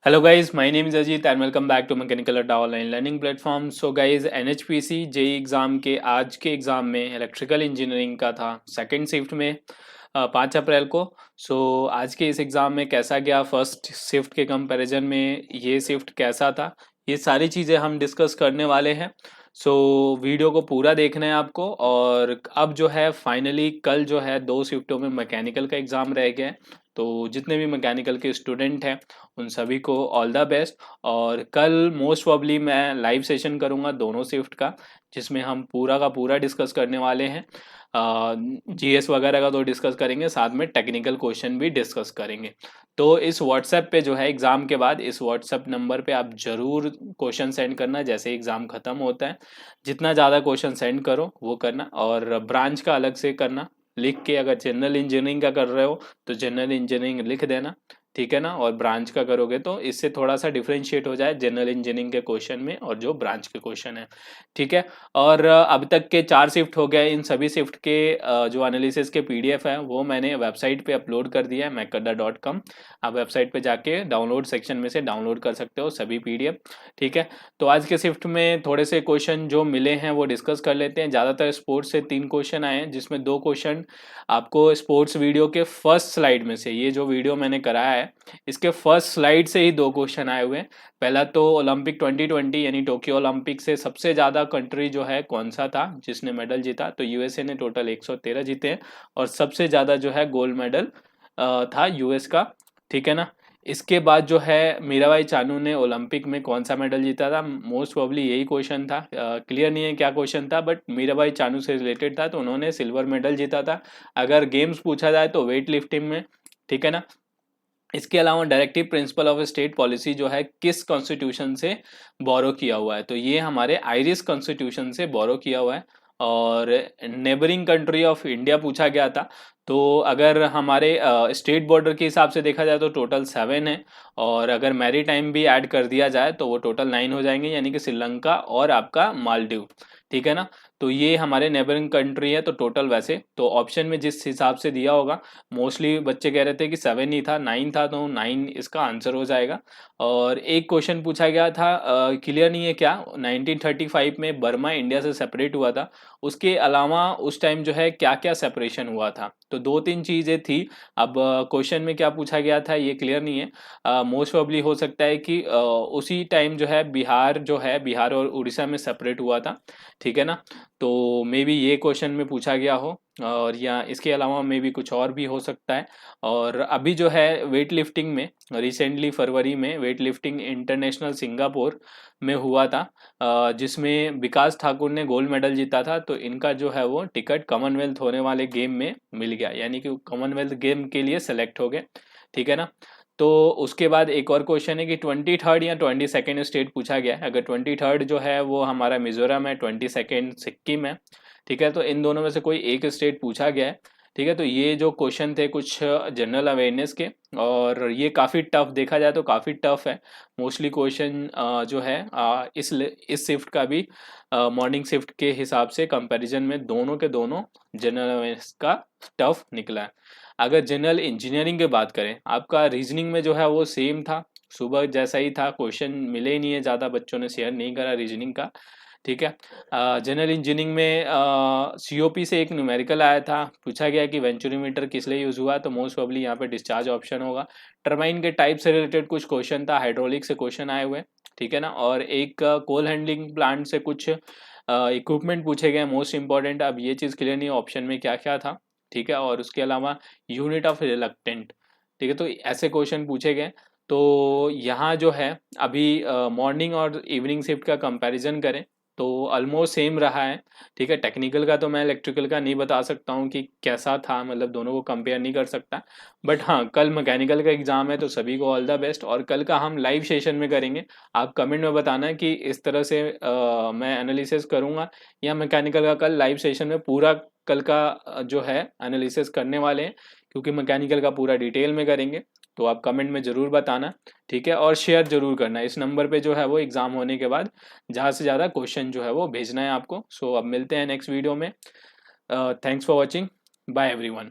Hello guys, my name is Ajit and welcome back to Mechanical Adda online learning platform. So guys, NHPC JE exam के आज के exam में electrical engineering का था second shift में 5 अप्रैल को. सो आज के इस एग्ज़ाम में कैसा गया, फर्स्ट शिफ्ट के कंपैरिजन में ये शिफ्ट कैसा था, ये सारी चीज़ें हम डिस्कस करने वाले हैं. सो वीडियो को पूरा देखना है आपको. और अब जो है फाइनली कल जो है 2 शिफ्टों में मैकेनिकल का एग्ज़ाम रह गया है. तो जितने भी मैकेनिकल के स्टूडेंट हैं उन सभी को ऑल द बेस्ट. और कल मोस्ट प्रॉब्ली मैं लाइव सेशन करूंगा दोनों शिफ्ट का, जिसमें हम पूरा का पूरा डिस्कस करने वाले हैं. जीएस वगैरह का तो डिस्कस करेंगे, साथ में टेक्निकल क्वेश्चन भी डिस्कस करेंगे. तो इस व्हाट्सएप पे जो है एग्ज़ाम के बाद इस व्हाट्सएप नंबर पे आप ज़रूर क्वेश्चन सेंड करना जैसे एग्ज़ाम ख़त्म होता है. जितना ज़्यादा क्वेश्चन सेंड करो वो करना, और ब्रांच का अलग से करना लिख के. अगर जनरल इंजीनियरिंग का कर रहे हो तो जनरल इंजीनियरिंग लिख देना, ठीक है ना. और ब्रांच का करोगे तो इससे थोड़ा सा डिफरेंशिएट हो जाए जनरल इंजीनियरिंग के क्वेश्चन में और जो ब्रांच के क्वेश्चन है, ठीक है. और अब तक के 4 शिफ्ट हो गए. इन सभी शिफ्ट के जो एनालिसिस के पीडीएफ है वो मैंने वेबसाइट पे अपलोड कर दिया है mekadda.com. आप वेबसाइट पे जाके डाउनलोड सेक्शन में से डाउनलोड कर सकते हो सभी पीडीएफ, ठीक है. तो आज के शिफ्ट में थोड़े से क्वेश्चन जो मिले हैं वो डिस्कस कर लेते हैं. ज़्यादातर स्पोर्ट्स से 3 क्वेश्चन आए हैं, जिसमें 2 क्वेश्चन आपको स्पोर्ट्स वीडियो के फर्स्ट स्लाइड में से, ये जो वीडियो मैंने कराया है इसके फर्स्ट स्लाइड से ही 2 क्वेश्चन आए हुए हैं. पहला तो ओलंपिक 2020 यानी टोक्यो ओलंपिक से सबसे ज़्यादा कंट्री जो है कौन सा था जिसने मेडल जीता, तो यूएसए ने टोटल 113 जीते हैं. और सबसे ज़्यादा जो है गोल्ड मेडल था यूएस का, ठीक है ना. इसके बाद जो है मीराबाई चानू ने ओलंपिक में कौन सा मेडल जीता था, मोस्ट प्रोबब्ली यही क्वेश्चन था. क्लियर नहीं है क्या क्वेश्चन था, बट मीराबाई चानू से रिलेटेड था, तो उन्होंने सिल्वर मेडल जीता था. अगर गेम्स पूछा जाए तो वेट लिफ्टिंग में, ठीक है ना. इसके अलावा directive principle of state policy जो है किस कॉन्स्टिट्यूशन से बोरो किया हुआ है, तो ये हमारे आयरिश कॉन्स्टिट्यूशन से बोरो किया हुआ है. और नेबरिंग कंट्री ऑफ इंडिया पूछा गया था. तो अगर हमारे स्टेट बॉर्डर के हिसाब से देखा जाए तो टोटल 7 है. और अगर मैरी टाइम भी ऐड कर दिया जाए तो वो टोटल 9 हो जाएंगे, यानी कि श्रीलंका और आपका मालदीव, ठीक है ना. तो ये हमारे नेबरिंग कंट्री है. तो टोटल वैसे तो ऑप्शन में जिस हिसाब से दिया होगा, मोस्टली बच्चे कह रहे थे कि 7 ही था, 9 था, तो 9 इसका आंसर हो जाएगा. और एक क्वेश्चन पूछा गया था, क्लियर नहीं है क्या, 1935 में बर्मा इंडिया से सेपरेट हुआ था, उसके अलावा उस टाइम जो है क्या क्या सेपरेशन हुआ था. तो 2-3 चीज़ें थी. अब क्वेश्चन में क्या पूछा गया था ये क्लियर नहीं है. मोस्ट प्रोबब्ली हो सकता है कि उसी टाइम जो है बिहार और उड़ीसा में सेपरेट हुआ था, ठीक है ना. तो मे बी ये क्वेश्चन में पूछा गया हो, और या इसके अलावा मे बी कुछ और भी हो सकता है. और अभी जो है वेट लिफ्टिंग में रिसेंटली फरवरी में वेट लिफ्टिंग इंटरनेशनल सिंगापुर में हुआ था, जिसमें विकास ठाकुर ने गोल्ड मेडल जीता था. तो इनका जो है वो टिकट कॉमनवेल्थ होने वाले गेम में मिल गया, यानी कि कॉमनवेल्थ गेम के लिए सेलेक्ट हो गए, ठीक है ना. तो उसके बाद एक और क्वेश्चन है कि 23rd या 22nd स्टेट पूछा गया है. अगर 23rd जो है वो हमारा मिजोरम है, 22nd सिक्किम है, ठीक है. तो इन दोनों में से कोई एक स्टेट पूछा गया है, ठीक है. तो ये जो क्वेश्चन थे कुछ जनरल अवेयरनेस के, और ये काफ़ी टफ देखा जाए तो काफ़ी टफ है. मोस्टली क्वेश्चन जो है इस शिफ्ट का भी मॉर्निंग शिफ्ट के हिसाब से कंपैरिजन में दोनों के दोनों जनरल अवेयरनेस का टफ निकला है. अगर जनरल इंजीनियरिंग की बात करें, आपका रीजनिंग में जो है वो सेम था, सुबह जैसा ही था. क्वेश्चन मिले ही नहीं है, ज़्यादा बच्चों ने शेयर नहीं करा रीजनिंग का, ठीक है. जनरल इंजीनियरिंग में सीओपी से एक न्यूमेरिकल आया था, पूछा गया कि वेंचुरीमीटर किस लिए यूज़ हुआ, तो मोस्ट प्रोबब्ली यहाँ पे डिस्चार्ज ऑप्शन होगा. टरबाइन के टाइप से रिलेटेड कुछ क्वेश्चन था, हाइड्रोलिक से क्वेश्चन आए हुए, ठीक है ना. और एक कोल हैंडलिंग प्लांट से कुछ इक्विपमेंट पूछे गए मोस्ट इंपॉर्टेंट. अब ये चीज़ क्लियर नहीं है ऑप्शन में क्या क्या था, ठीक है. और उसके अलावा यूनिट ऑफ रिलक्टेंट, ठीक है. तो ऐसे क्वेश्चन पूछे गए. तो यहाँ जो है अभी मॉर्निंग और इवनिंग शिफ्ट का कंपैरिजन करें तो ऑलमोस्ट सेम रहा है, ठीक है. टेक्निकल का तो मैं इलेक्ट्रिकल का नहीं बता सकता हूँ कि कैसा था, मतलब दोनों को कंपेयर नहीं कर सकता. बट हाँ, कल मैकेनिकल का एग्ज़ाम है तो सभी को ऑल द बेस्ट. और कल का हम लाइव सेशन में करेंगे. आप कमेंट में बताना कि इस तरह से मैं एनालिसिस करूँगा, या मैकेनिकल का कल लाइव सेशन में पूरा कल का जो है एनालिसिस करने वाले हैं, क्योंकि मैकेनिकल का पूरा डिटेल में करेंगे. तो आप कमेंट में ज़रूर बताना, ठीक है. और शेयर ज़रूर करना इस नंबर पे जो है वो एग्ज़ाम होने के बाद ज़्यादा से ज़्यादा क्वेश्चन जो है वो भेजना है आपको. सो अब मिलते हैं नेक्स्ट वीडियो में. Thanks for watching. Bye everyone.